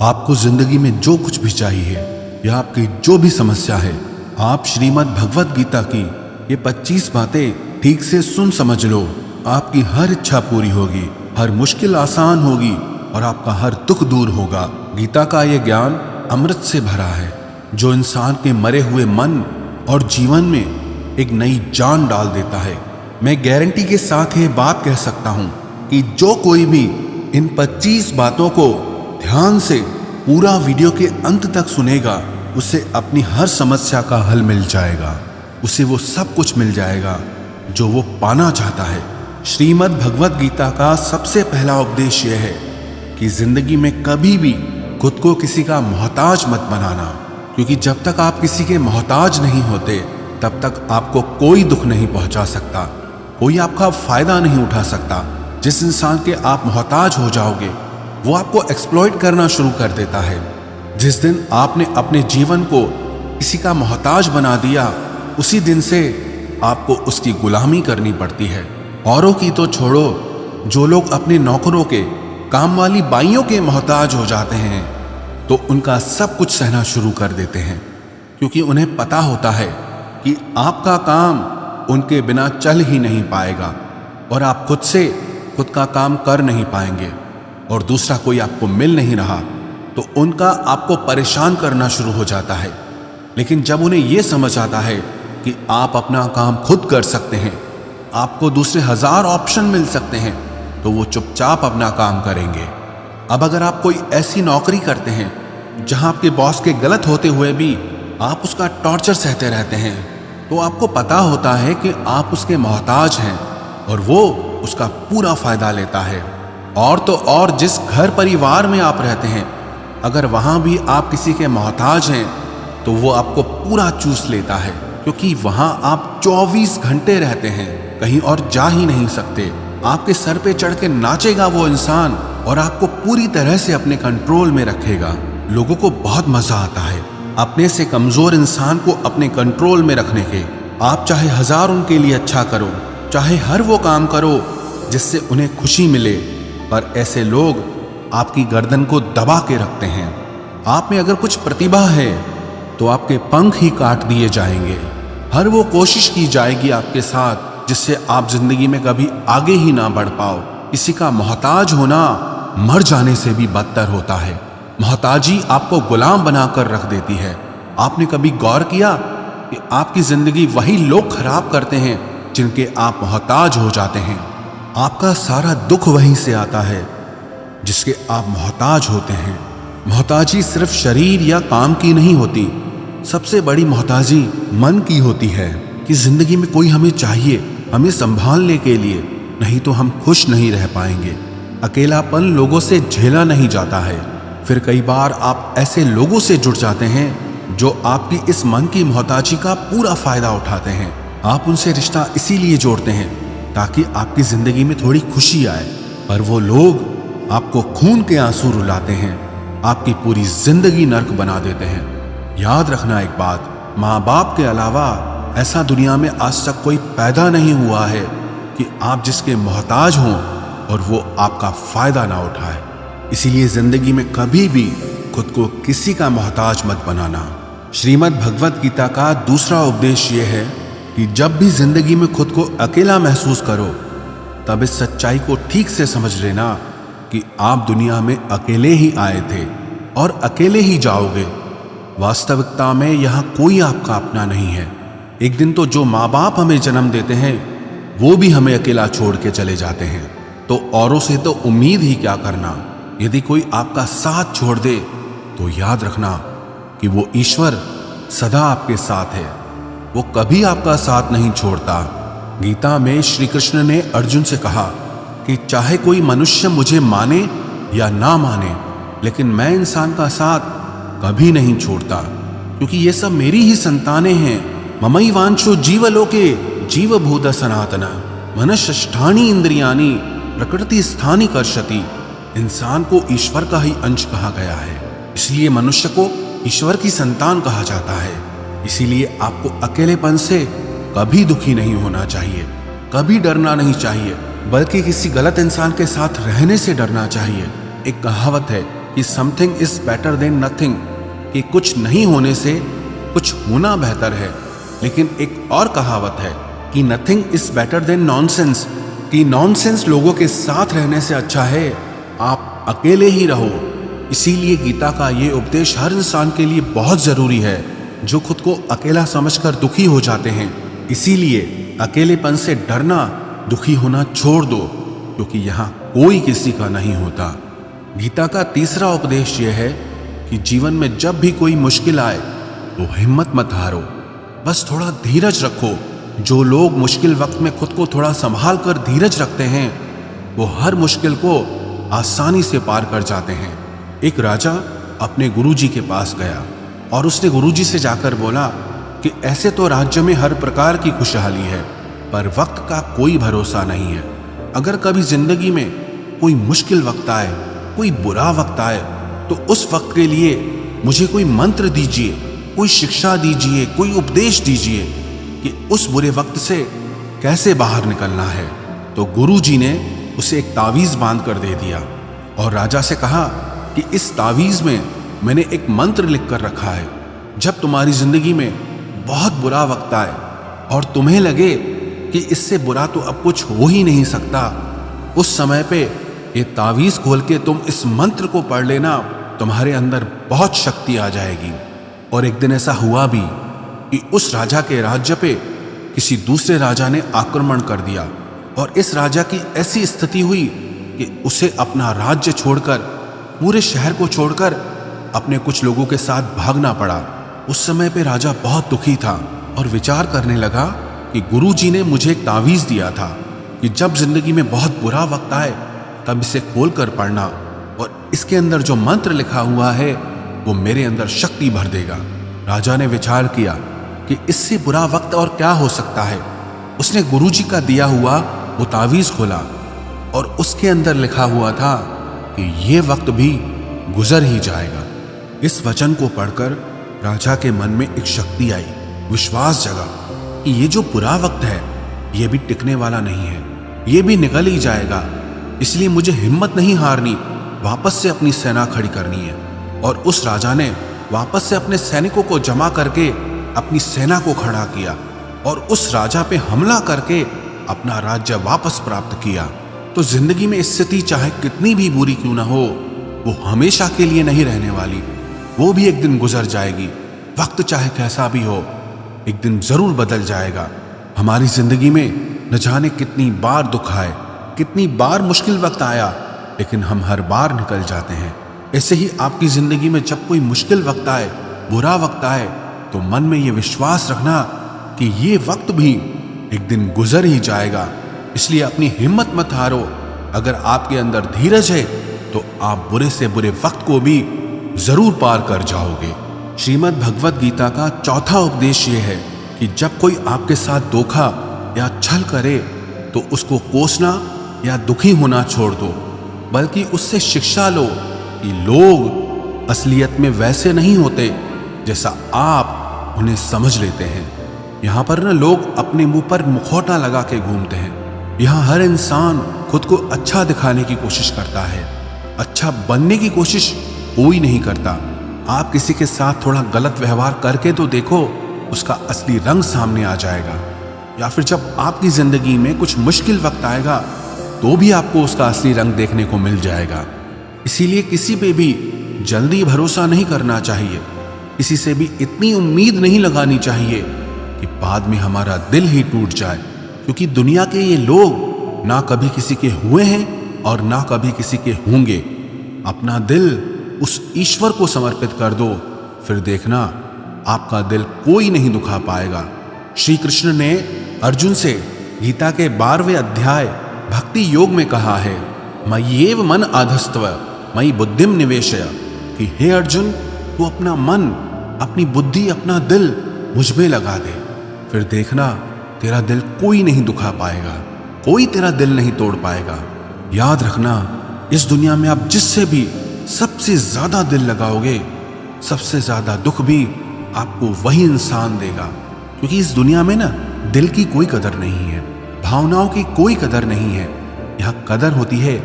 आपको जिंदगी में जो कुछ भी चाहिए या आपकी जो भी समस्या है, आप श्रीमद् भगवत गीता की ये 25 बातें ठीक से सुन समझ लो। आपकी हर इच्छा पूरी होगी, हर मुश्किल आसान होगी और आपका हर दुख दूर होगा। गीता का ये ज्ञान अमृत से भरा है जो इंसान के मरे हुए मन और जीवन में एक नई जान डाल देता है। मैं गारंटी के साथ ये बात कह सकता हूं कि जो कोई भी इन 25 बातों को ध्यान से पूरा वीडियो के अंत तक सुनेगा, उसे अपनी हर समस्या का हल मिल जाएगा, उसे वो सब कुछ मिल जाएगा जो वो पाना चाहता है। श्रीमद् भगवत गीता का सबसे पहला उपदेश यह है कि जिंदगी में कभी भी खुद को किसी का मोहताज मत बनाना, क्योंकि जब तक आप किसी के मोहताज नहीं होते तब तक आपको कोई दुख नहीं पहुंचा सकता, कोई आपका फायदा नहीं उठा सकता। जिस इंसान के आप मोहताज हो जाओगे वो आपको एक्सप्लॉइट करना शुरू कर देता है। जिस दिन आपने अपने जीवन को किसी का मोहताज बना दिया, उसी दिन से आपको उसकी गुलामी करनी पड़ती है। औरों की तो छोड़ो, जो लोग अपने नौकरों के, काम वाली बाइयों के मोहताज हो जाते हैं तो उनका सब कुछ सहना शुरू कर देते हैं, क्योंकि उन्हें पता होता है कि आपका काम उनके बिना चल ही नहीं पाएगा और आप खुद से खुद का काम कर नहीं पाएंगे और दूसरा कोई आपको मिल नहीं रहा तो उनका आपको परेशान करना शुरू हो जाता है। लेकिन जब उन्हें यह समझ आता है कि आप अपना काम खुद कर सकते हैं, आपको दूसरे 1000 ऑप्शन मिल सकते हैं, तो वो चुपचाप अपना काम करेंगे। अब अगर आप कोई ऐसी नौकरी करते हैं जहां आपके बॉस के गलत होते हुए भी आप उसका टॉर्चर सहते रहते हैं, तो आपको पता होता है कि आप उसके मोहताज हैं और वो उसका पूरा फायदा लेता है। और तो और जिस घर परिवार में आप रहते हैं, अगर वहां भी आप किसी के मोहताज हैं तो वो आपको पूरा चूस लेता है, क्योंकि वहां आप 24 घंटे रहते हैं, कहीं और जा ही नहीं सकते। आपके सर पे चढ़ के नाचेगा वो इंसान और आपको पूरी तरह से अपने कंट्रोल में रखेगा। लोगों को बहुत मजा आता है अपने से कमजोर इंसान को अपने कंट्रोल में रखने के। आप चाहे 1000 उनके लिए अच्छा करो, चाहे हर वो काम करो जिससे उन्हें खुशी मिले, पर ऐसे लोग आपकी गर्दन को दबा के रखते हैं। आप में अगर कुछ प्रतिभा है तो आपके पंख ही काट दिए जाएंगे। हर वो कोशिश की जाएगी आपके साथ जिससे आप जिंदगी में कभी आगे ही ना बढ़ पाओ। किसी का मोहताज होना मर जाने से भी बदतर होता है। मोहताजी आपको गुलाम बनाकर रख देती है। आपने कभी गौर किया कि आपकी जिंदगी वही लोग खराब करते हैं जिनके आप मोहताज हो जाते हैं। आपका सारा दुख वहीं से आता है जिसके आप मोहताज होते हैं। मोहताजी सिर्फ शरीर या काम की नहीं होती, सबसे बड़ी मोहताजी मन की होती है कि जिंदगी में कोई हमें चाहिए, हमें संभालने के लिए, नहीं तो हम खुश नहीं रह पाएंगे। अकेलापन लोगों से झेला नहीं जाता है। फिर कई बार आप ऐसे लोगों से जुड़ जाते हैं जो आपकी इस मन की मोहताजी का पूरा फायदा उठाते हैं। आप उनसे रिश्ता इसीलिए जोड़ते हैं ताकि आपकी जिंदगी में थोड़ी खुशी आए, पर वो लोग आपको खून के आंसू रुलाते हैं, आपकी पूरी जिंदगी नर्क बना देते हैं। याद रखना एक बात, माँ बाप के अलावा ऐसा दुनिया में आज तक कोई पैदा नहीं हुआ है कि आप जिसके मोहताज हों और वो आपका फायदा ना उठाए। इसीलिए जिंदगी में कभी भी खुद को किसी का मोहताज मत बनाना। श्रीमद् भगवत गीता का दूसरा उपदेश ये है कि जब भी जिंदगी में खुद को अकेला महसूस करो, तब इस सच्चाई को ठीक से समझ लेना कि आप दुनिया में अकेले ही आए थे और अकेले ही जाओगे। वास्तविकता में यहाँ कोई आपका अपना नहीं है। एक दिन तो जो माँ बाप हमें जन्म देते हैं वो भी हमें अकेला छोड़ के चले जाते हैं, तो औरों से तो उम्मीद ही क्या करना। यदि कोई आपका साथ छोड़ दे तो याद रखना कि वो ईश्वर सदा आपके साथ है, वो कभी आपका साथ नहीं छोड़ता। गीता में श्री कृष्ण ने अर्जुन से कहा कि चाहे कोई मनुष्य मुझे माने या ना माने, लेकिन मैं इंसान का साथ कभी नहीं छोड़ता, क्योंकि ये सब मेरी ही संतानें हैं। ममैवांशो जीवलोके जीवभूत सनातन मनश्ष्ठानि इंद्रियाणि प्रकृति स्थानि कर्षति। इंसान को ईश्वर का ही अंश कहा गया है, इसलिए मनुष्य को ईश्वर की संतान कहा जाता है। इसीलिए आपको अकेलेपन से कभी दुखी नहीं होना चाहिए, कभी डरना नहीं चाहिए, बल्कि किसी गलत इंसान के साथ रहने से डरना चाहिए। एक कहावत है कि something is better than nothing, कि कुछ नहीं होने से कुछ होना बेहतर है। लेकिन एक और कहावत है कि nothing is better than nonsense, कि नॉनसेंस लोगों के साथ रहने से अच्छा है आप अकेले ही रहो। इसीलिए गीता का ये उपदेश हर इंसान के लिए बहुत जरूरी है जो खुद को अकेला समझकर दुखी हो जाते हैं। इसीलिए अकेलेपन से डरना, दुखी होना छोड़ दो, क्योंकि यहाँ कोई किसी का नहीं होता। गीता का तीसरा उपदेश यह है कि जीवन में जब भी कोई मुश्किल आए तो हिम्मत मत हारो, बस थोड़ा धीरज रखो। जो लोग मुश्किल वक्त में खुद को थोड़ा संभाल कर धीरज रखते हैं वो हर मुश्किल को आसानी से पार कर जाते हैं। एक राजा अपने गुरुजी के पास गया और उसने गुरुजी से जाकर बोला कि ऐसे तो राज्य में हर प्रकार की खुशहाली है, पर वक्त का कोई भरोसा नहीं है। अगर कभी जिंदगी में कोई मुश्किल वक्त आए, कोई बुरा वक्त आए, तो उस वक्त के लिए मुझे कोई मंत्र दीजिए, कोई शिक्षा दीजिए, कोई उपदेश दीजिए कि उस बुरे वक्त से कैसे बाहर निकलना है। तो गुरुजी ने उसे एक तावीज बांध कर दे दिया और राजा से कहा कि इस तावीज में मैंने एक मंत्र लिख कर रखा है। जब तुम्हारी जिंदगी में बहुत बुरा वक्त आए और तुम्हें लगे कि इससे बुरा तो अब कुछ हो ही नहीं सकता, उस समय पे ये तावीज खोल के तुम इस मंत्र को पढ़ लेना, तुम्हारे अंदर बहुत शक्ति आ जाएगी। और एक दिन ऐसा हुआ भी कि उस राजा के राज्य पे किसी दूसरे राजा ने आक्रमण कर दिया और इस राजा की ऐसी स्थिति हुई कि उसे अपना राज्य छोड़कर, पूरे शहर को छोड़कर अपने कुछ लोगों के साथ भागना पड़ा। उस समय पे राजा बहुत दुखी था और विचार करने लगा कि गुरुजी ने मुझे एक तावीज दिया था कि जब जिंदगी में बहुत बुरा वक्त आए तब इसे खोल कर पढ़ना और इसके अंदर जो मंत्र लिखा हुआ है वो मेरे अंदर शक्ति भर देगा। राजा ने विचार किया कि इससे बुरा वक्त और क्या हो सकता है। उसने गुरुजी का दिया हुआ वो तावीज खोला और उसके अंदर लिखा हुआ था कि ये वक्त भी गुजर ही जाएगा। इस वचन को पढ़कर राजा के मन में एक शक्ति आई, विश्वास जगा कि ये जो बुरा वक्त है ये भी टिकने वाला नहीं है, ये भी निकल ही जाएगा। इसलिए मुझे हिम्मत नहीं हारनी, वापस से अपनी सेना खड़ी करनी है। और उस राजा ने वापस से अपने सैनिकों को जमा करके अपनी सेना को खड़ा किया और उस राजा पे हमला करके अपना राज्य वापस प्राप्त किया। तो जिंदगी में स्थिति चाहे कितनी भी बुरी क्यों ना हो, वो हमेशा के लिए नहीं रहने वाली, वो भी एक दिन गुजर जाएगी। वक्त चाहे कैसा भी हो, एक दिन जरूर बदल जाएगा। हमारी जिंदगी में न जाने कितनी बार दुख आए, कितनी बार मुश्किल वक्त आया, लेकिन हम हर बार निकल जाते हैं। ऐसे ही आपकी जिंदगी में जब कोई मुश्किल वक्त आए, बुरा वक्त आए, तो मन में ये विश्वास रखना कि ये वक्त भी एक दिन गुजर ही जाएगा। इसलिए अपनी हिम्मत मत हारो। अगर आपके अंदर धीरज है तो आप बुरे से बुरे वक्त को भी जरूर पार कर जाओगे। श्रीमद् भगवत गीता का चौथा उपदेश ये है कि जब कोई आपके साथ धोखा या छल करे तो उसको कोसना या दुखी होना छोड़ दो, बल्कि उससे शिक्षा लो कि लोग असलियत में वैसे नहीं होते जैसा आप उन्हें समझ लेते हैं। यहाँ पर ना लोग अपने मुंह पर मुखौटा लगा के घूमते हैं। यहाँ हर इंसान खुद को अच्छा दिखाने की कोशिश करता है, अच्छा बनने की कोशिश कोई नहीं करता। आप किसी के साथ थोड़ा गलत व्यवहार करके तो देखो, उसका असली रंग सामने आ जाएगा। या फिर जब आपकी जिंदगी में कुछ मुश्किल वक्त आएगा तो भी आपको उसका असली रंग देखने को मिल जाएगा। इसीलिए किसी पे भी जल्दी भरोसा नहीं करना चाहिए, किसी से भी इतनी उम्मीद नहीं लगानी चाहिए कि बाद में हमारा दिल ही टूट जाए। क्योंकि दुनिया के ये लोग ना कभी किसी के हुए हैं और ना कभी किसी के होंगे। अपना दिल उस ईश्वर को समर्पित कर दो, फिर देखना आपका दिल कोई नहीं दुखा पाएगा। श्री कृष्ण ने अर्जुन से गीता के 12वें अध्याय भक्ति योग में कहा है, मय्येव मन आधस्तव मयि बुद्धिम निवेशय, कि हे अर्जुन तू अपना मन, अपनी बुद्धि, अपना दिल मुझ में लगा दे, फिर देखना तेरा दिल कोई नहीं दुखा पाएगा, कोई तेरा दिल नहीं तोड़ पाएगा। याद रखना, इस दुनिया में आप जिससे भी सबसे ज्यादा दिल लगाओगे, सबसे ज्यादा दुख भी आपको वही इंसान देगा। क्योंकि इस दुनिया में ना दिल की कोई कदर नहीं है, भावनाओं की कोई कदर नहीं है। यहाँ कदर होती है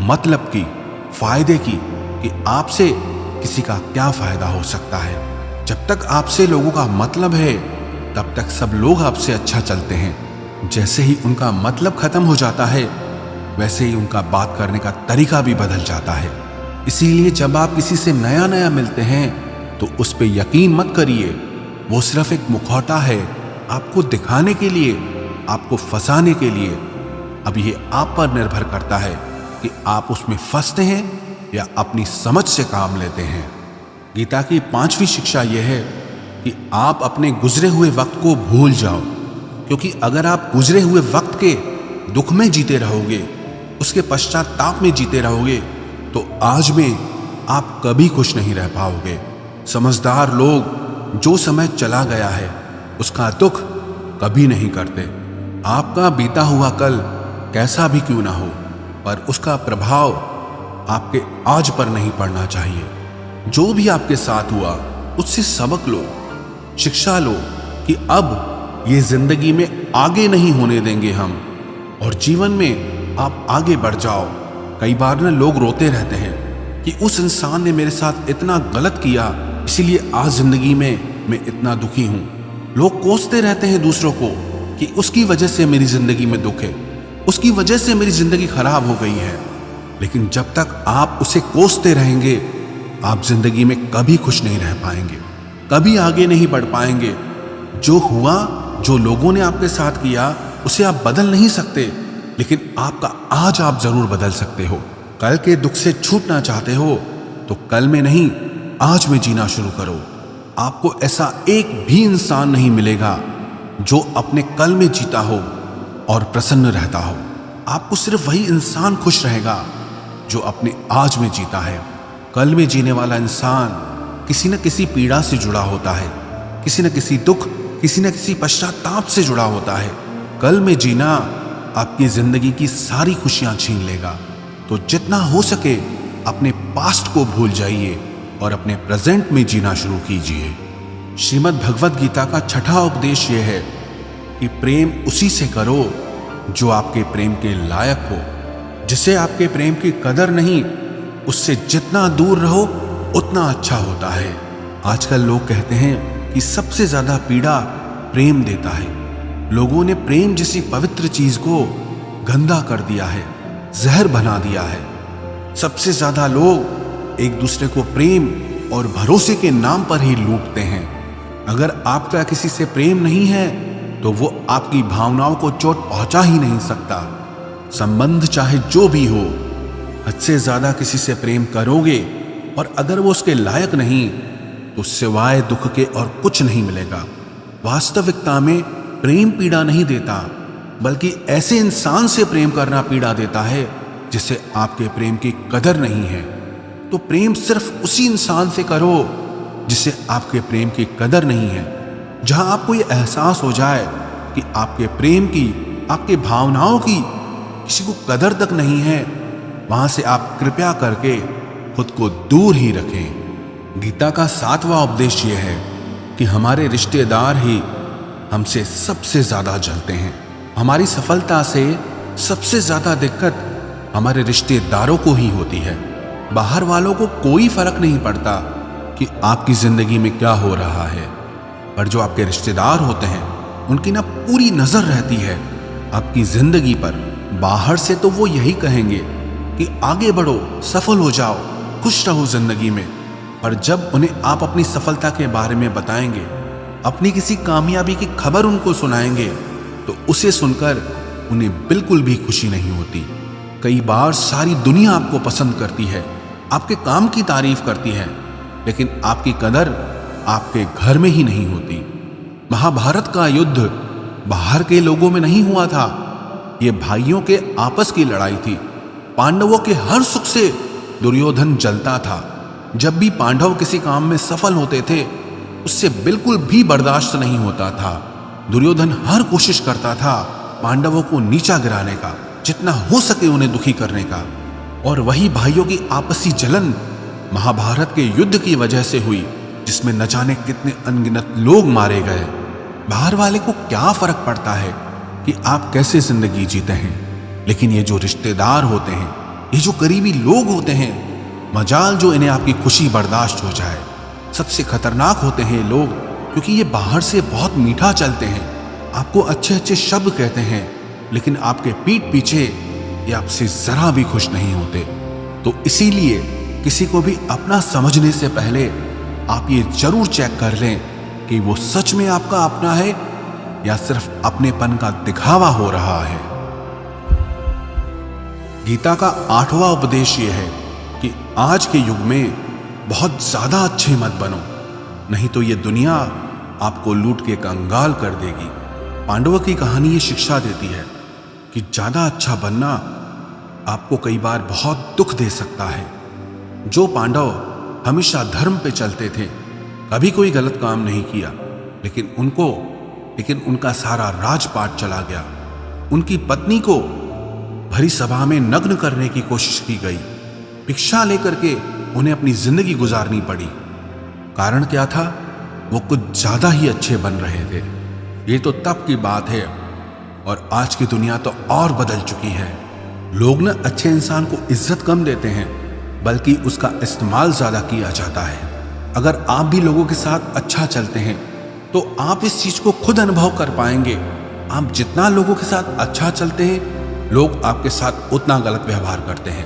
मतलब की, फायदे की, कि आपसे किसी का क्या फायदा हो सकता है। जब तक आपसे लोगों का मतलब है तब तक सब लोग आपसे अच्छा चलते हैं। जैसे ही उनका मतलब खत्म हो जाता है वैसे ही उनका बात करने का तरीका भी बदल जाता है। इसीलिए जब आप किसी से नया नया मिलते हैं तो उस पर यकीन मत करिए। वो सिर्फ एक मुखौटा है आपको दिखाने के लिए, आपको फंसाने के लिए। अब ये आप पर निर्भर करता है कि आप उसमें फंसते हैं या अपनी समझ से काम लेते हैं। गीता की 5वीं शिक्षा यह है कि आप अपने गुजरे हुए वक्त को भूल जाओ, क्योंकि अगर आप गुजरे हुए वक्त के दुख में जीते रहोगे, उसके पश्चाताप में जीते रहोगे, तो आज में आप कभी खुश नहीं रह पाओगे। समझदार लोग जो समय चला गया है उसका दुख कभी नहीं करते। आपका बीता हुआ कल कैसा भी क्यों ना हो, पर उसका प्रभाव आपके आज पर नहीं पड़ना चाहिए। जो भी आपके साथ हुआ उससे सबक लो, शिक्षा लो कि अब ये जिंदगी में आगे नहीं होने देंगे हम, और जीवन में आप आगे बढ़ जाओ। कई बार ना लोग रोते रहते हैं कि उस इंसान ने मेरे साथ इतना गलत किया, इसीलिए आज जिंदगी में मैं इतना दुखी हूं। लोग कोसते रहते हैं दूसरों को कि उसकी वजह से मेरी जिंदगी में दुख है, उसकी वजह से मेरी जिंदगी खराब हो गई है। लेकिन जब तक आप उसे कोसते रहेंगे आप जिंदगी में कभी खुश नहीं रह पाएंगे, कभी आगे नहीं बढ़ पाएंगे। जो हुआ, जो लोगों ने आपके साथ किया, उसे आप बदल नहीं सकते, लेकिन आपका आज आप जरूर बदल सकते हो। कल के दुख से छूटना चाहते हो तो कल में नहीं, आज में जीना शुरू करो। आपको ऐसा एक भी इंसान नहीं मिलेगा जो अपने कल में जीता हो और प्रसन्न रहता हो। आपको सिर्फ वही इंसान खुश रहेगा जो अपने आज में जीता है। कल में जीने वाला इंसान किसी न किसी पीड़ा से जुड़ा होता है, किसी न किसी दुख, किसी न किसी पश्चाताप से जुड़ा होता है। कल में जीना आपकी जिंदगी की सारी खुशियां छीन लेगा। तो जितना हो सके अपने पास्ट को भूल जाइए और अपने प्रेजेंट में जीना शुरू कीजिए। श्रीमद् भगवद गीता का 6ठा उपदेश यह है कि प्रेम उसी से करो जो आपके प्रेम के लायक हो। जिसे आपके प्रेम की कदर नहीं, उससे जितना दूर रहो उतना अच्छा होता है। आजकल लोग कहते हैं कि सबसे ज्यादा पीड़ा प्रेम देता है। लोगों ने प्रेम जैसी पवित्र चीज को गंदा कर दिया है, जहर बना दिया है। सबसे ज्यादा लोग एक दूसरे को प्रेम और भरोसे के नाम पर ही लूटते हैं। अगर आपका किसी से प्रेम नहीं है तो वो आपकी भावनाओं को चोट पहुंचा ही नहीं सकता। संबंध चाहे जो भी हो, हद से ज्यादा किसी से प्रेम करोगे और अगर वो उसके लायक नहीं तो सिवाय दुख के और कुछ नहीं मिलेगा। वास्तविकता में प्रेम पीड़ा नहीं देता, बल्कि ऐसे इंसान से प्रेम करना पीड़ा देता है जिसे आपके प्रेम की कदर नहीं है। तो प्रेम सिर्फ उसी इंसान से करो जिसे आपके प्रेम की कदर नहीं है। जहां आपको ये एहसास हो जाए कि आपके प्रेम की, आपके भावनाओं की किसी को कदर तक नहीं है, वहां से आप कृपया करके खुद को दूर ही रखें। गीता का 7वां उपदेश यह है कि हमारे रिश्तेदार ही हमसे सबसे ज्यादा जलते हैं। हमारी सफलता से सबसे ज्यादा दिक्कत हमारे रिश्तेदारों को ही होती है। बाहर वालों को कोई फर्क नहीं पड़ता कि आपकी जिंदगी में क्या हो रहा है, पर जो आपके रिश्तेदार होते हैं उनकी ना पूरी नजर रहती है आपकी जिंदगी पर। बाहर से तो वो यही कहेंगे कि आगे बढ़ो, सफल हो जाओ, खुश रहो जिंदगी में, पर जब उन्हें आप अपनी सफलता के बारे में बताएंगे, अपनी किसी कामयाबी की खबर उनको सुनाएंगे, तो उसे सुनकर उन्हें बिल्कुल भी खुशी नहीं होती। कई बार सारी दुनिया आपको पसंद करती है, आपके काम की तारीफ करती है, लेकिन आपकी कदर आपके घर में ही नहीं होती। महाभारत का युद्ध बाहर के लोगों में नहीं हुआ था, ये भाइयों के आपस की लड़ाई थी। पांडवों के हर सुख से दुर्योधन जलता था। जब भी पांडव किसी काम में सफल होते थे उससे बिल्कुल भी बर्दाश्त नहीं होता था। दुर्योधन हर कोशिश करता था पांडवों को नीचा गिराने का, जितना हो सके उन्हें दुखी करने का। और वही भाइयों की आपसी जलन महाभारत के युद्ध की वजह से हुई, जिसमें न जाने कितने अनगिनत लोग मारे गए। बाहर वाले को क्या फर्क पड़ता है कि आप कैसे जिंदगी जीते हैं, लेकिन ये जो रिश्तेदार होते हैं, ये जो करीबी लोग होते हैं, मजाल जो इन्हें आपकी खुशी बर्दाश्त हो जाए। सबसे खतरनाक होते हैं ये लोग, क्योंकि ये बाहर से बहुत मीठा चलते हैं, आपको अच्छे अच्छे शब्द कहते हैं, लेकिन आपके पीठ पीछे ये आपसे जरा भी खुश नहीं होते। तो इसीलिए किसी को भी अपना समझने से पहले आप ये जरूर चेक कर लें कि वो सच में आपका अपना है या सिर्फ अपनेपन का दिखावा हो रहा है। गीता का 8वां उपदेश ये है कि आज के युग में बहुत ज्यादा अच्छे मत बनो, नहीं तो ये दुनिया आपको लूट के कंगाल कर देगी। पांडवों की कहानी ये शिक्षा देती है कि ज्यादा अच्छा बनना आपको कई बार बहुत दुख दे सकता है। जो पांडव हमेशा धर्म पे चलते थे, कभी कोई गलत काम नहीं किया, लेकिन उनका सारा राजपाट चला गया। उनकी पत्नी को भरी सभा में नग्न करने की कोशिश की गई। भिक्षा लेकर के उन्हें अपनी जिंदगी गुजारनी पड़ी। कारण क्या था? वो कुछ ज्यादा ही अच्छे बन रहे थे। ये तो तब की बात है, और आज की दुनिया तो और बदल चुकी है। लोग न अच्छे इंसान को इज्जत कम देते हैं, बल्कि उसका इस्तेमाल ज्यादा किया जाता है। अगर आप भी लोगों के साथ अच्छा चलते हैं तो आप इस चीज को खुद अनुभव कर पाएंगे। आप जितना लोगों के साथ अच्छा चलते हैं, लोग आपके साथ उतना गलत व्यवहार करते हैं,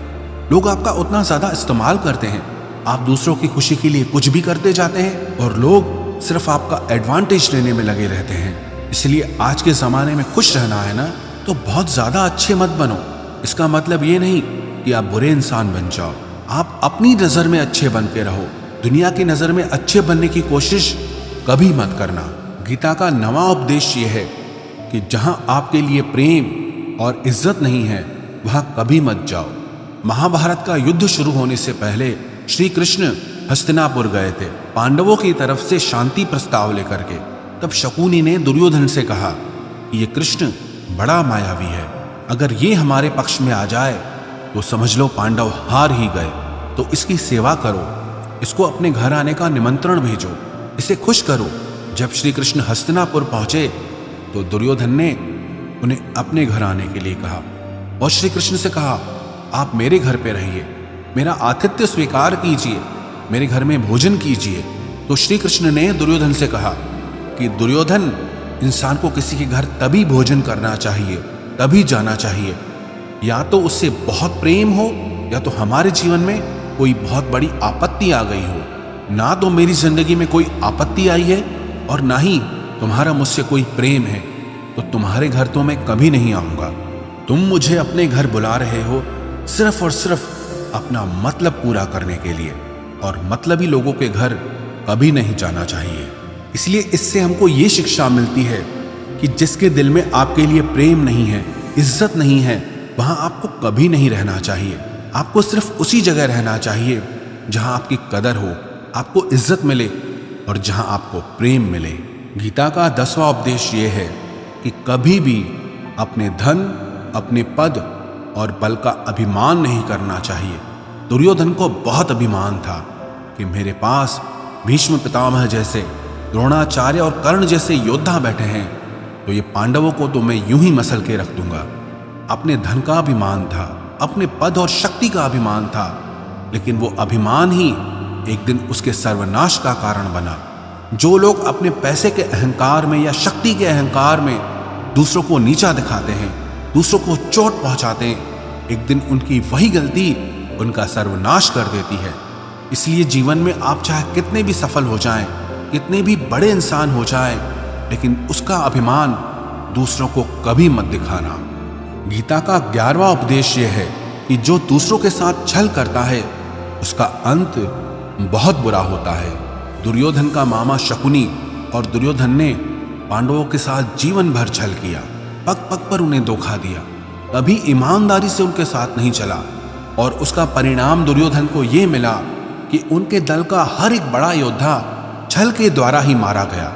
लोग आपका उतना ज्यादा इस्तेमाल करते हैं। आप दूसरों की खुशी के लिए कुछ भी करते जाते हैं और लोग सिर्फ आपका एडवांटेज लेने में लगे रहते हैं। इसलिए आज के जमाने में खुश रहना है ना, तो बहुत ज्यादा अच्छे मत बनो। इसका मतलब ये नहीं कि आप बुरे इंसान बन जाओ। आप अपनी नजर में अच्छे बन के रहो। दुनिया की नजर में अच्छे बनने की कोशिश कभी मत करना। गीता का 9वां उपदेश ये है कि जहां आपके लिए प्रेम और इज्जत नहीं है, वहां कभी मत जाओ। महाभारत का युद्ध शुरू होने से पहले श्री कृष्ण हस्तिनापुर गए थे, पांडवों की तरफ से शांति प्रस्ताव लेकर के। तब शकुनी ने दुर्योधन से कहा कि ये कृष्ण बड़ा मायावी है, अगर ये हमारे पक्ष में आ जाए तो समझ लो पांडव हार ही गए। तो इसकी सेवा करो, इसको अपने घर आने का निमंत्रण भेजो, इसे खुश करो। जब श्री कृष्ण हस्तिनापुर पहुंचे तो दुर्योधन ने उन्हें अपने घर आने के लिए कहा और श्री कृष्ण से कहा, आप मेरे घर पे रहिए, मेरा आतिथ्य स्वीकार कीजिए, मेरे घर में भोजन कीजिए। तो श्री कृष्ण ने दुर्योधन से कहा कि दुर्योधन, इंसान को किसी के घर तभी भोजन करना चाहिए, तभी जाना चाहिए, या तो उससे बहुत प्रेम हो, या तो हमारे जीवन में कोई बहुत बड़ी आपत्ति आ गई हो। ना तो मेरी जिंदगी में कोई आपत्ति आई है और ना ही तुम्हारा मुझसे कोई प्रेम है, तो तुम्हारे घर तो मैं कभी नहीं आऊंगा। तुम मुझे अपने घर बुला रहे हो सिर्फ और सिर्फ अपना मतलब पूरा करने के लिए, और मतलबी लोगों के घर कभी नहीं जाना चाहिए। इसलिए इससे हमको ये शिक्षा मिलती है कि जिसके दिल में आपके लिए प्रेम नहीं है, इज्जत नहीं है, वहां आपको कभी नहीं रहना चाहिए। आपको सिर्फ उसी जगह रहना चाहिए जहां आपकी कदर हो, आपको इज्जत मिले और जहां आपको प्रेम मिले। गीता का 10वां उपदेश ये है कि कभी भी अपने धन, अपने पद और बल का अभिमान नहीं करना चाहिए। दुर्योधन को बहुत अभिमान था कि मेरे पास भीष्म पितामह जैसे, द्रोणाचार्य और कर्ण जैसे योद्धा बैठे हैं, तो ये पांडवों को तो मैं यूं ही मसल के रख दूंगा। अपने धन का अभिमान था, अपने पद और शक्ति का अभिमान था, लेकिन वो अभिमान ही एक दिन उसके सर्वनाश का कारण बना। जो लोग अपने पैसे के अहंकार में या शक्ति के अहंकार में दूसरों को नीचा दिखाते हैं, दूसरों को चोट पहुंचाते हैं, एक दिन उनकी वही गलती उनका सर्वनाश कर देती है। इसलिए जीवन में आप चाहे कितने भी सफल हो जाएं, कितने भी बड़े इंसान हो जाएं, लेकिन उसका अभिमान दूसरों को कभी मत दिखाना। गीता का 11वां उपदेश यह है कि जो दूसरों के साथ छल करता है, उसका अंत बहुत बुरा होता है। दुर्योधन का मामा शकुनी और दुर्योधन ने पांडवों के साथ जीवन भर छल किया, पग पग पर उन्हें धोखा दिया, कभी ईमानदारी से उनके साथ नहीं चला, और उसका परिणाम दुर्योधन को यह मिला कि उनके दल का हर एक बड़ा योद्धा छल के द्वारा ही मारा गया,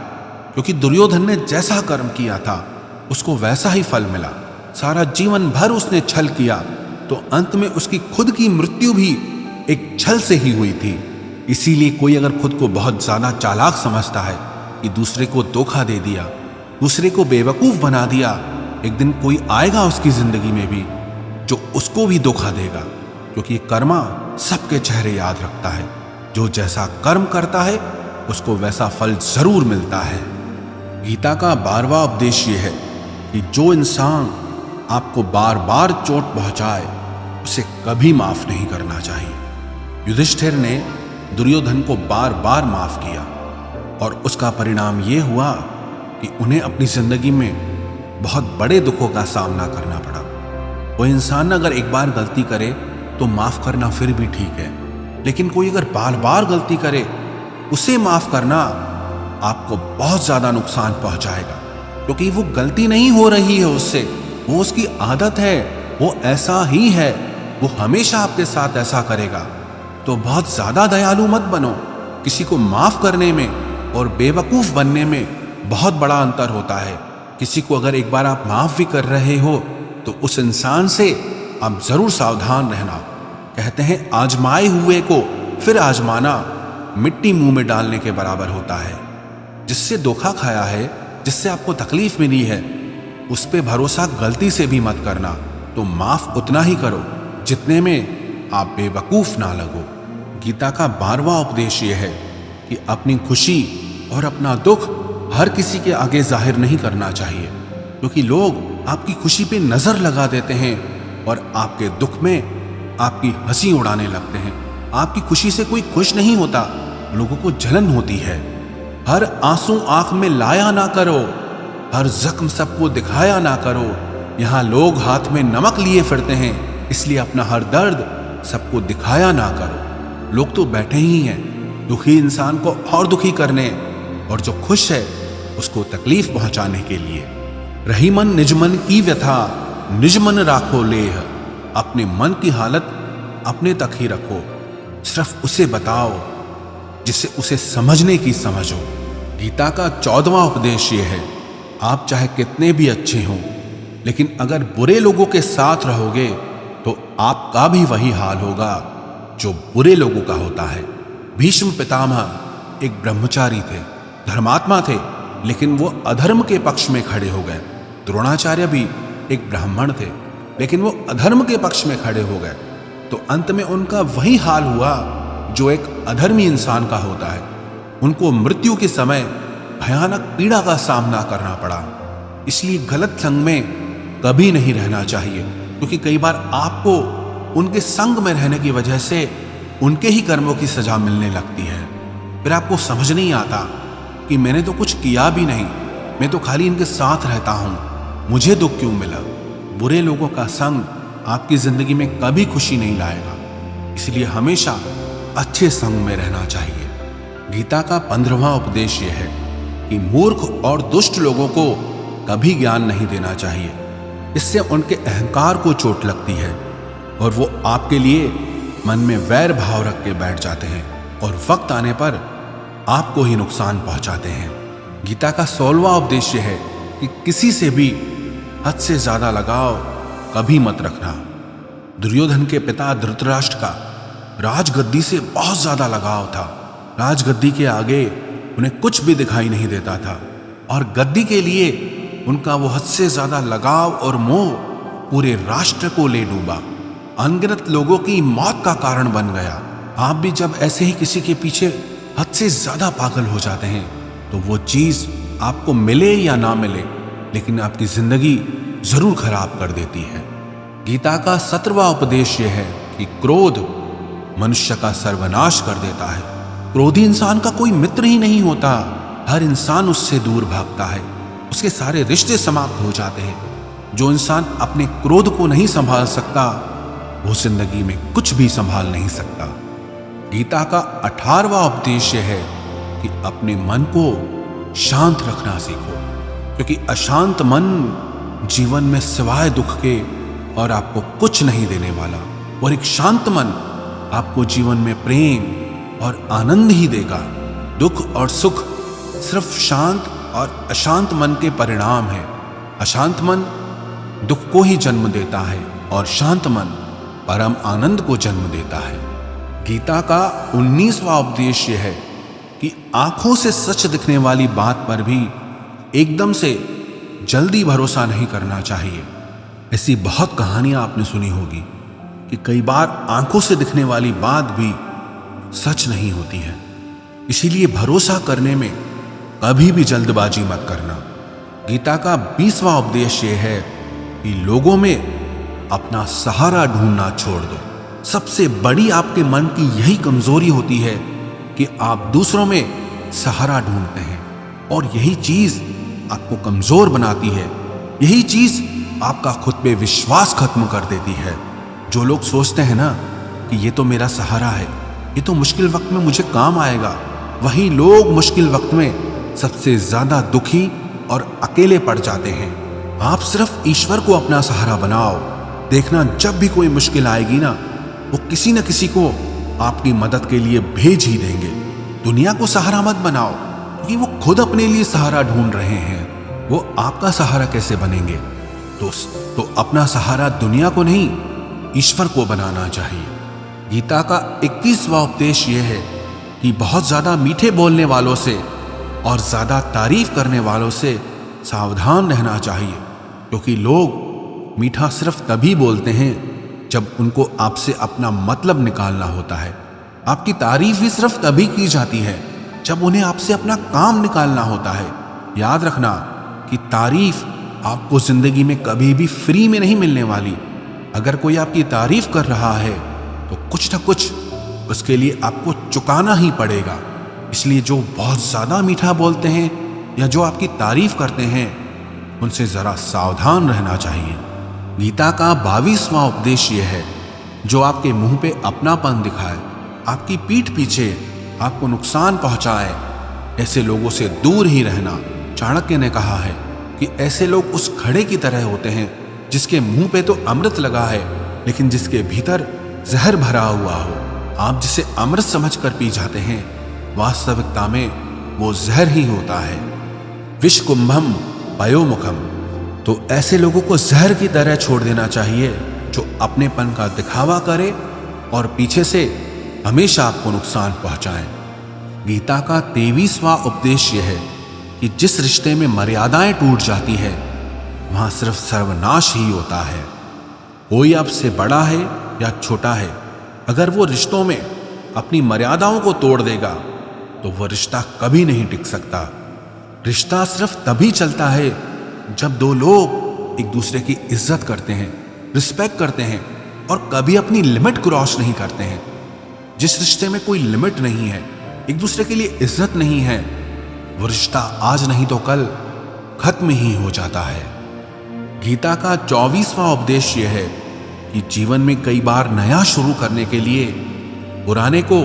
क्योंकि दुर्योधन ने जैसा कर्म किया था उसको वैसा ही फल मिला। सारा जीवन भर उसने छल किया, तो अंत में उसकी खुद की मृत्यु भी एक छल से ही हुई थी। इसीलिए कोई अगर खुद को बहुत ज्यादा चालाक समझता है कि दूसरे को धोखा दे दिया, दूसरे को बेवकूफ बना दिया, एक दिन कोई आएगा उसकी जिंदगी में भी जो उसको भी धोखा देगा। क्योंकि कर्मा सबके चेहरे याद रखता है। जो जैसा कर्म करता है उसको वैसा फल जरूर मिलता है। गीता का 12वां उपदेश ये है कि जो इंसान आपको बार बार चोट पहुंचाए उसे कभी माफ नहीं करना चाहिए। युधिष्ठिर ने दुर्योधन को बार बार माफ किया और उसका परिणाम यह हुआ कि उन्हें अपनी जिंदगी में बहुत बड़े दुखों का सामना करना पड़ा। वो इंसान अगर एक बार गलती करे तो माफ करना फिर भी ठीक है, लेकिन कोई अगर बार बार गलती करे उसे माफ करना आपको बहुत ज्यादा नुकसान पहुंचाएगा, क्योंकि वो गलती नहीं हो रही है उससे, वो उसकी आदत है, वो ऐसा ही है, वो हमेशा आपके साथ ऐसा करेगा। तो बहुत ज्यादा दयालु मत बनो। किसी को माफ करने में और बेवकूफ बनने में बहुत बड़ा अंतर होता है। किसी को अगर एक बार आप माफ भी कर रहे हो तो उस इंसान से आप जरूर सावधान रहना। कहते हैं आजमाए हुए को फिर आजमाना मिट्टी मुंह में डालने के बराबर होता है। जिससे धोखा खाया है, जिससे आपको तकलीफ मिली है, उस पे भरोसा गलती से भी मत करना। तो माफ उतना ही करो जितने में आप बेवकूफ ना लगो। गीता का 12वां उपदेश यह है कि अपनी खुशी और अपना दुख हर किसी के आगे जाहिर नहीं करना चाहिए, क्योंकि लोग आपकी खुशी पे नजर लगा देते हैं और आपके दुख में आपकी हंसी उड़ाने लगते हैं। आपकी खुशी से कोई खुश नहीं होता, लोगों को जलन होती है। हर आंसू आंख में लाया ना करो, हर जख्म सबको दिखाया ना करो। यहां लोग हाथ में नमक लिए फिरते हैं, इसलिए अपना हर दर्द सबको दिखाया ना करो। लोग तो बैठे ही हैं दुखी इंसान को और दुखी करने, और जो खुश है उसको तकलीफ पहुंचाने के लिए। रही मन निज मन की व्यथा, निज मन राखो लेह। अपने मन की हालत अपने तक ही रखो, सिर्फ उसे बताओ जिससे उसे समझने की समझ हो। गीता का 14वां उपदेश ये है, आप चाहे कितने भी अच्छे हों, लेकिन अगर बुरे लोगों के साथ रहोगे तो आपका भी वही हाल होगा जो बुरे लोगों का होता है। भीष्म पितामह एक ब्रह्मचारी थे, धर्मात्मा थे, लेकिन वो अधर्म के पक्ष में खड़े हो गए। द्रोणाचार्य भी एक ब्राह्मण थे, लेकिन वो अधर्म के पक्ष में खड़े हो गए। तो अंत में उनका वही हाल हुआ जो एक अधर्मी इंसान का होता है। उनको मृत्यु के समय भयानक पीड़ा का सामना करना पड़ा। इसलिए गलत संग में कभी नहीं रहना चाहिए, क्योंकि कई बार आपको उनके संग में रहने की वजह से उनके ही कर्मों की सजा मिलने लगती है। फिर आपको समझ नहीं आता कि मैंने तो कुछ किया भी नहीं, मैं तो खाली इनके साथ रहता हूं, मुझे दुख क्यों मिला। बुरे लोगों का संग आपकी जिंदगी में कभी खुशी नहीं लाएगा, इसलिए हमेशा अच्छे संग में रहना चाहिए। गीता का 15वां उपदेश यह है कि मूर्ख और दुष्ट लोगों को कभी ज्ञान नहीं देना चाहिए। इससे उनके अहंकार को चोट लगती है और वो आपके लिए मन में वैर भाव रख के बैठ जाते हैं और वक्त आने पर आपको ही नुकसान पहुंचाते हैं। गीता का 16वां उपदेश है कि किसी से भी हद से ज्यादा लगाव कभी मत रखना। दुर्योधन के पिता धृतराष्ट्र का राजगद्दी से बहुत ज्यादा लगाव था। राजगद्दी के आगे उन्हें कुछ भी दिखाई नहीं देता था और गद्दी के लिए उनका वो हद से ज्यादा लगाव और मोह पूरे राष्ट्र को ले डूबा, अनगिनत लोगों की मौत का कारण बन गया। आप भी जब ऐसे ही किसी के पीछे हद से ज्यादा पागल हो जाते हैं तो वो चीज आपको मिले या ना मिले, लेकिन आपकी जिंदगी जरूर खराब कर देती है। गीता का 17वां उपदेश यह है कि क्रोध मनुष्य का सर्वनाश कर देता है। क्रोधी इंसान का कोई मित्र ही नहीं होता, हर इंसान उससे दूर भागता है, उसके सारे रिश्ते समाप्त हो जाते हैं। जो इंसान अपने क्रोध को नहीं संभाल सकता वो जिंदगी में कुछ भी संभाल नहीं सकता। गीता का 18वां उपदेश है कि अपने मन को शांत रखना सीखो, क्योंकि अशांत मन जीवन में सिवाय दुख के और आपको कुछ नहीं देने वाला, और एक शांत मन आपको जीवन में प्रेम और आनंद ही देगा। दुख और सुख सिर्फ शांत और अशांत मन के परिणाम है। अशांत मन दुख को ही जन्म देता है और शांत मन परम आनंद को जन्म देता है। गीता का 19वां उपदेश यह है कि आंखों से सच दिखने वाली बात पर भी एकदम से जल्दी भरोसा नहीं करना चाहिए। ऐसी बहुत कहानियां आपने सुनी होगी कि कई बार आंखों से दिखने वाली बात भी सच नहीं होती है। इसीलिए भरोसा करने में कभी भी जल्दबाजी मत करना। गीता का 20वां उपदेश यह है कि लोगों में अपना सहारा ढूंढना छोड़ दो। सबसे बड़ी आपके मन की यही कमजोरी होती है कि आप दूसरों में सहारा ढूंढते हैं, और यही चीज आपको कमजोर बनाती है। यही चीज आपका खुद पे विश्वास खत्म कर देती है। जो लोग सोचते हैं ना कि ये तो मेरा सहारा है, ये तो मुश्किल वक्त में मुझे काम आएगा, वही लोग मुश्किल वक्त में सबसे ज्यादा दुखी और अकेले पड़ जाते हैं। आप सिर्फ ईश्वर को अपना सहारा बनाओ। देखना, जब भी कोई मुश्किल आएगी ना, वो किसी न किसी को आपकी मदद के लिए भेज ही देंगे। दुनिया को सहारा मत बनाओ, क्योंकि वो खुद अपने लिए सहारा ढूंढ रहे हैं। वो आपका सहारा कैसे बनेंगे? तो अपना सहारा दुनिया को नहीं, ईश्वर को बनाना चाहिए। गीता का 21वां उपदेश यह है कि बहुत ज्यादा मीठे बोलने वालों से और ज्यादा तारीफ करने वालों से सावधान रहना चाहिए, क्योंकि लोग मीठा सिर्फ तभी बोलते हैं जब उनको आपसे अपना मतलब निकालना होता है। आपकी तारीफ भी सिर्फ तभी की जाती है जब उन्हें आपसे अपना काम निकालना होता है। याद रखना कि तारीफ आपको जिंदगी में कभी भी फ्री में नहीं मिलने वाली। अगर कोई आपकी तारीफ कर रहा है तो कुछ ना कुछ उसके लिए आपको चुकाना ही पड़ेगा। इसलिए जो बहुत ज्यादा मीठा बोलते हैं या जो आपकी तारीफ करते हैं, उनसे जरा सावधान रहना चाहिए। गीता का 22वां उपदेश यह है, जो आपके मुंह पे अपनापन दिखाए, आपकी पीठ पीछे आपको नुकसान पहुंचाए, ऐसे लोगों से दूर ही रहना। चाणक्य ने कहा है कि ऐसे लोग उस घड़े की तरह होते हैं जिसके मुंह पे तो अमृत लगा है, लेकिन जिसके भीतर जहर भरा हुआ हो। आप जिसे अमृत समझकर पी जाते हैं, वास्तविकता में वो जहर ही होता है। विष कुंभम पयोमुखम। तो ऐसे लोगों को जहर की तरह छोड़ देना चाहिए, जो अपनेपन का दिखावा करे और पीछे से हमेशा आपको नुकसान पहुंचाएं। गीता का 23वां उपदेश यह है कि जिस रिश्ते में मर्यादाएं टूट जाती है, वहां सिर्फ सर्वनाश ही होता है। कोई आपसे बड़ा है या छोटा है, अगर वो रिश्तों में अपनी मर्यादाओं को तोड़ देगा तो वह रिश्ता कभी नहीं टिक सकता। रिश्ता सिर्फ तभी चलता है जब दो लोग एक दूसरे की इज्जत करते हैं, रिस्पेक्ट करते हैं और कभी अपनी लिमिट क्रॉस नहीं करते हैं। जिस रिश्ते में कोई लिमिट नहीं है, एक दूसरे के लिए इज्जत नहीं है, वो रिश्ता आज नहीं तो कल खत्म ही हो जाता है। गीता का 24वां उपदेश यह है कि जीवन में कई बार नया शुरू करने के लिए पुराने को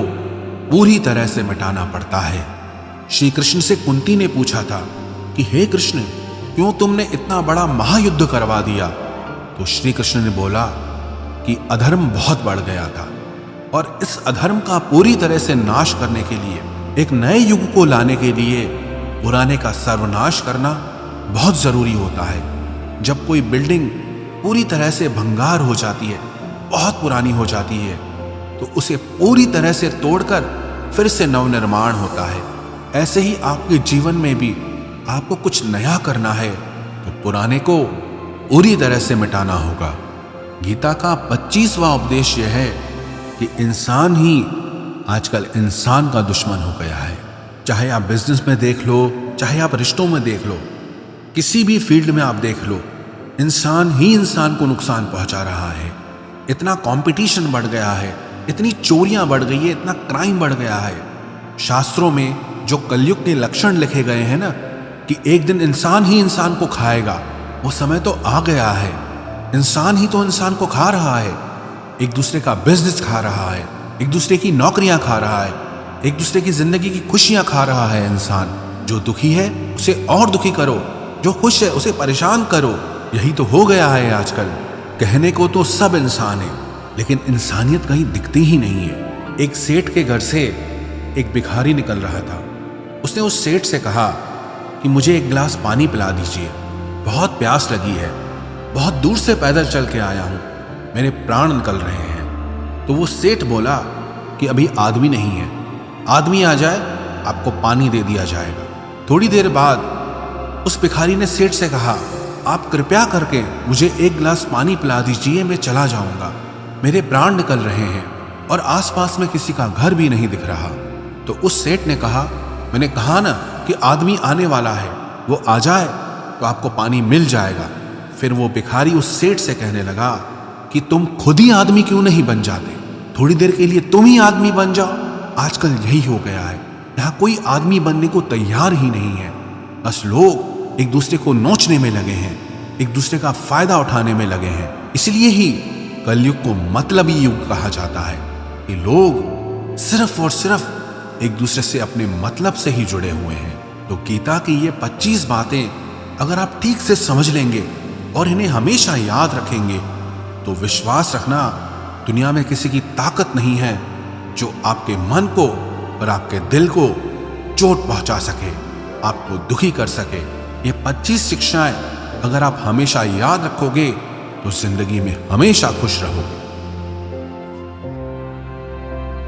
पूरी तरह से मिटाना पड़ता है। श्री कृष्ण से कुंती ने पूछा था कि हे कृष्ण, क्यों तुमने इतना बड़ा महायुद्ध करवा दिया? तो श्री कृष्ण ने बोला कि अधर्म बहुत बढ़ गया था, और इस अधर्म का पूरी तरह से नाश करने के लिए, एक नए युग को लाने के लिए पुराने का सर्वनाश करना बहुत जरूरी होता है। जब कोई बिल्डिंग पूरी तरह से भंगार हो जाती है, बहुत पुरानी हो जाती है, तो उसे पूरी तरह से तोड़कर फिर से नवनिर्माण होता है। ऐसे ही आपके जीवन में भी आपको कुछ नया करना है तो पुराने को पूरी तरह से मिटाना होगा। गीता का 25वां उपदेश यह है कि इंसान ही आजकल इंसान का दुश्मन हो गया है। चाहे आप बिजनेस में देख लो, चाहे आप रिश्तों में देख लो, किसी भी फील्ड में आप देख लो, इंसान ही इंसान को नुकसान पहुंचा रहा है। इतना कंपटीशन बढ़ गया है, इतनी चोरियां बढ़ गई है, इतना क्राइम बढ़ गया है। शास्त्रों में जो कलयुग के लक्षण लिखे गए हैं ना, कि एक दिन इंसान ही इंसान को खाएगा, वो समय तो आ गया है। इंसान ही तो इंसान को खा रहा है, एक दूसरे का बिजनेस खा रहा है, एक दूसरे की नौकरियां खा रहा है, एक दूसरे की जिंदगी की खुशियां खा रहा है। इंसान जो दुखी है उसे और दुखी करो, जो खुश है उसे परेशान करो। यही तो हो गया है आजकल। कहने को तो सब इंसान है, लेकिन इंसानियत कहीं दिखती ही नहीं है। एक सेठ के घर से एक भिखारी निकल रहा था। उसने उस सेठ से कहा कि मुझे एक गिलास पानी पिला दीजिए, बहुत प्यास लगी है, बहुत दूर से पैदल चल के आया हूँ, मेरे प्राण निकल रहे हैं। तो वो सेठ बोला कि अभी आदमी नहीं है, आदमी आ जाए आपको पानी दे दिया जाएगा। थोड़ी देर बाद उस भिखारी ने सेठ से कहा, आप कृपया करके मुझे एक गिलास पानी पिला दीजिए, मैं चला जाऊंगा। मेरे प्राण निकल रहे हैं और आसपास में किसी का घर भी नहीं दिख रहा। तो उस सेठ ने कहा, मैंने कहा ना कि आदमी आने वाला है, वो आ जाए तो आपको पानी मिल जाएगा। फिर वो भिखारी उस सेठ से कहने लगा कि तुम खुद ही आदमी क्यों नहीं बन जाते, थोड़ी देर के लिए तुम ही आदमी बन जाओ। आजकल यही हो गया है, यहाँ कोई आदमी बनने को तैयार ही नहीं है। बस लोग एक दूसरे को नोचने में लगे हैं, एक दूसरे का फायदा उठाने में लगे हैं। इसलिए ही कलयुग को मतलबी युग कहा जाता है कि लोग सिर्फ और सिर्फ एक दूसरे से अपने मतलब से ही जुड़े हुए हैं। तो गीता की ये 25 बातें अगर आप ठीक से समझ लेंगे और इन्हें हमेशा याद रखेंगे तो विश्वास रखना, दुनिया में किसी की ताकत नहीं है जो आपके मन को और आपके दिल को चोट पहुंचा सके, आपको दुखी कर सके। ये 25 शिक्षाएं अगर आप हमेशा याद रखोगे तो जिंदगी में हमेशा खुश रहोगे।